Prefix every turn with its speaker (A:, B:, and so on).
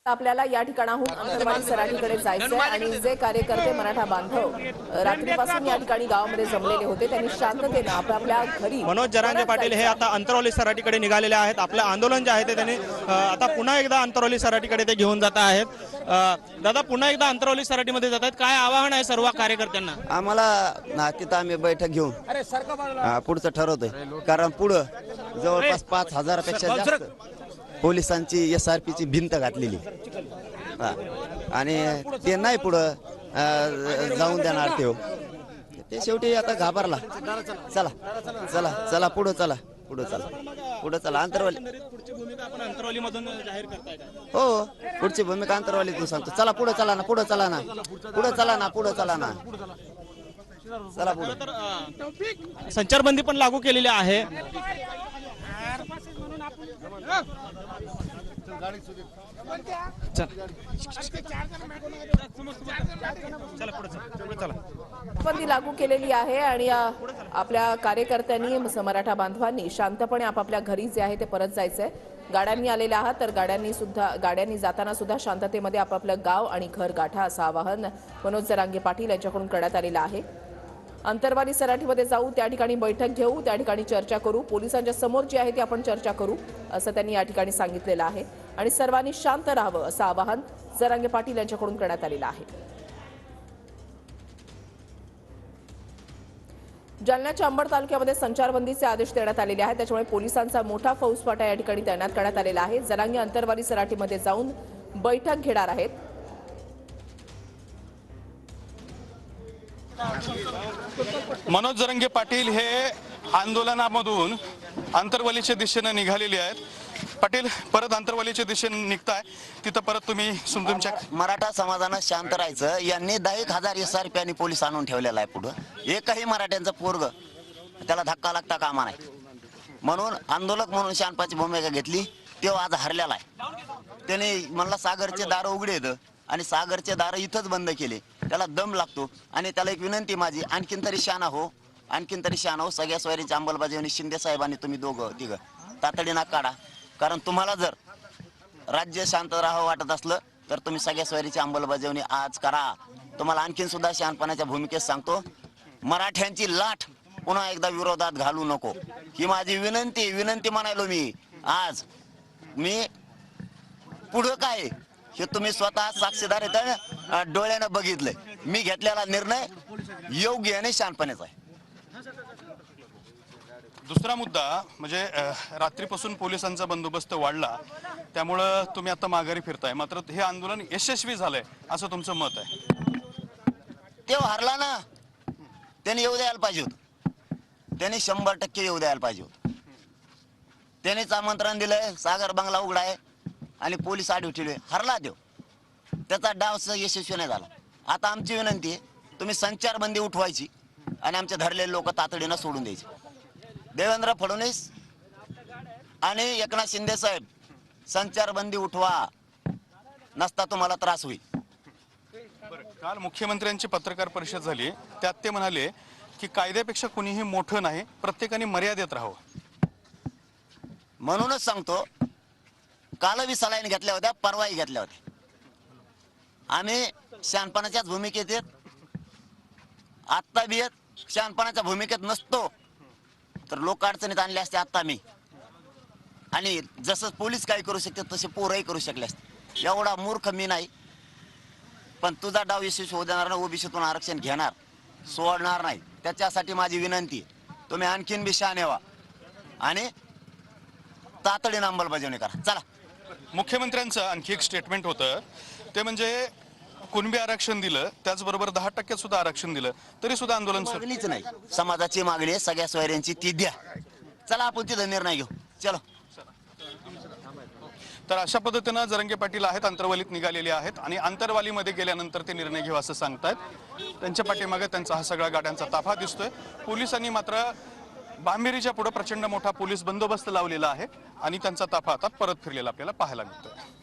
A: आपल्याला या ठिकाणाहून अंतरवाली सराठीकडे जायचंय आणि जे कार्यकर्ते मराठा बांधव रात्रीपासून या ठिकाणी गावामध्ये जमलेले होते त्यांनी शांततेने आपापल्या घरी
B: मनोज जरांगे पाटील हे आता अंतरवाली सराठीकडे निघालेले आहेत। आपलं आंदोलन जे आहे ते त्यांनी आता पुन्हा एकदा अंतरवाली सराठीकडे ते घेऊन जात आहेत। दादा पुन्हा एकदा अंतरवाली सराठीमध्ये जात आहेत, काय आवाहन आहे सर्व कार्यकर्त्यांना?
C: आम्हाला तिथं आम्ही बैठक घेऊन पुढचं ठरवतोय, कारण पुढं जवळपास 5,000 पेक्षा जास्त पोलिसांची SRP ची भिंत घातलेली आणि ते नाही पुढं जाऊन देणार ते शेवटी आता घाबरला। चला चला चला पुढं चला पुढं चला पुढं चला अंतरवाली
B: अंतरवालीमधून जाहीर करताय का?
C: हो पुढची भूमिका अंतरवालीतून सांगतो। चला पुढं चला ना पुढं चला ना पुढं चला ना पुढं चला ना चला पुढं।
B: संचारबंदी पण लागू केलेली आहे।
A: बंदी लागू केलेली आहे आणि आपल्या कार्यकर्त्यांनी मराठा बांधवांनी शांतपणे आपापल्या घरी जे आहे ते परत जायचंय। गाड्यांनी आलेले आहात तर गाड्यांनी जाताना सुद्धा शांततेमध्ये आपापलं गाव आणि घर गाठा असं आवाहन मनोज जरांगे पाटील यांच्याकडून करण्यात आलेलं आहे। अंतरवाली सराठीमध्ये जाऊ, त्या ठिकाणी बैठक घेऊ, त्या ठिकाणी चर्चा करू, पोलिसांच्या समोर जी आहे ती आपण चर्चा करू असं त्यांनी या ठिकाणी सांगितलेलं आहे आणि सर्वांनी शांत राहावं असं आवाहन जरांगे पाटील यांच्याकडून करण्यात आलेलं आहे। जालन्याच्या अंबड तालुक्यामध्ये संचारबंदीचे आदेश देण्यात आलेले आहेत, त्याच्यामुळे पोलिसांचा मोठा फौजफाटा या ठिकाणी तैनात करण्यात आलेला आहे। जरांगे अंतरवाली सराठीमध्ये जाऊन बैठक घेणार आहेत।
D: मनोज जरांगे पाटील हे आंदोलनामधून अंतरवालीच्या दिशेने निघालेले आहेत। पाटील परत अंतरवालीच्या दिशेने निघताय, तिथं परत तुम्ही तुमच्या
C: मराठा समाजानं शांत राहायचं। यांनी 10,000 SRP आणि पोलीस आणून ठेवलेला आहे पुढं। एकही मराठ्यांचं पोरग त्याला धक्का लागता कामा नाही, म्हणून आंदोलक म्हणून शांतपणाची भूमिका घेतली। तो आज हरलेला आहे। त्याने म्हणला सागरचे दार उघडे आहेत आणि सागरचे दार इथंच बंद केले। त्याला दम लागतो आणि त्याला एक विनंती माझी, आणखीन तरी शहाणा हो, आणखीन तरी शहाणा हो। सगळ्या सोयरीची अंमलबजावणी शिंदे साहेबांनी तुम्ही दोघं तिघं तातडीनं काढा, कारण तुम्हाला जर राज्य शांत राहावं वाटत असलं तर तुम्ही सगळ्या सोयरीची अंमलबजावणी आज करा। तुम्हाला आणखीन सुद्धा शहाणपणाच्या भूमिकेत सांगतो, मराठ्यांची लाट पुन्हा एकदा विरोधात घालू नको ही माझी विनंती म्हणालो मी। आज मी पुढं काय हे तुम्ही स्वतः साक्षीदार आहेत, डोळ्यानं बघितलंय। मी घेतलेला निर्णय योग्य आणि शांतपणेचा आहे।
D: दुसरा मुद्दा म्हणजे रात्रीपासून पोलिसांचा बंदोबस्त वाढला, त्यामुळं तुम्ही आता माघारी फिरताय, मात्र हे आंदोलन यशस्वी झालंय असं तुमचं मत आहे?
C: ते हरला ना, त्यांनी येऊ द्यायला पाहिजे होत, त्यांनी 100% येऊ द्यायला पाहिजे होत। त्यांनीच आमंत्रण दिलंय, सागर बंगला उघडाय आणि पोलीस आडवे ठेवले, हरला देव, त्याचा डाव यशस्वी नाही झाला। आता आमची विनंती आहे, तुम्ही संचारबंदी उठवायची आणि आमचे धरलेले लोक तातडीनं सोडून द्यायचे। देवेंद्र फडणवीस आणि एकनाथ शिंदे साहेब संचारबंदी उठवा, नसता तुम्हाला त्रास होईल।
D: काल मुख्यमंत्र्यांची पत्रकार परिषद झाली, त्यात ते म्हणाले की कायद्यापेक्षा कुणीही मोठं नाही, प्रत्येकाने मर्यादेत राहावं।
C: म्हणूनच सांगतो, कालही सलाईन घेतल्या होत्या, परवाही घेतल्या होत्या। आम्ही शहाणपणाच्याच भूमिकेत येत, आत्ता बी येत। शहाणपणाच्या भूमिकेत नसतो तर लोक अडचणीत आणले असते आत्ता मी, आणि जसं पोलीस काही करू शकते तसे पोरही करू शकले असते। एवढा मूर्ख मी नाही, पण तुझा डाव यशस्वी होऊ देणार नाही। ओबीसीतून आरक्षण घेणार, सोडणार नाही। त्याच्यासाठी माझी विनंती, तुम्ही आणखीन बी शहाणे व्हा आणि तातडीनं अंमलबजावणी करा। चला।
D: मुख्यमंत्र्यांचं आणखी एक स्टेटमेंट होतं, ते म्हणजे कुणबी आरक्षण दिलं, त्याचबरोबर 10% सुद्धा आरक्षण दिलं तरी सुद्धा आंदोलन
C: मागणीच नाही, समाजाची मागणी आहे सगळ्या सोयऱ्यांची, ती द्या। चला आपण तिथं निर्णय घेऊ, चलो।
D: तर अशा पद्धतीनं जरांगे पाटील आहेत, अंतरवालीत निघालेले आहेत आणि अंतरवालीमध्ये गेल्यानंतर ते निर्णय घेऊ असं सांगतायत। त्यांच्या पाठीमागे त्यांचा हा सगळा गाड्यांचा ताफा दिसतोय। पोलिसांनी मात्र बांबेरीच्या पुढे प्रचंड मोठा पोलीस बंदोबस्त लावलेला आहे आणि त्यांचा ताफा आता परत फिरलेला आपल्याला पाहायला मिळतोय।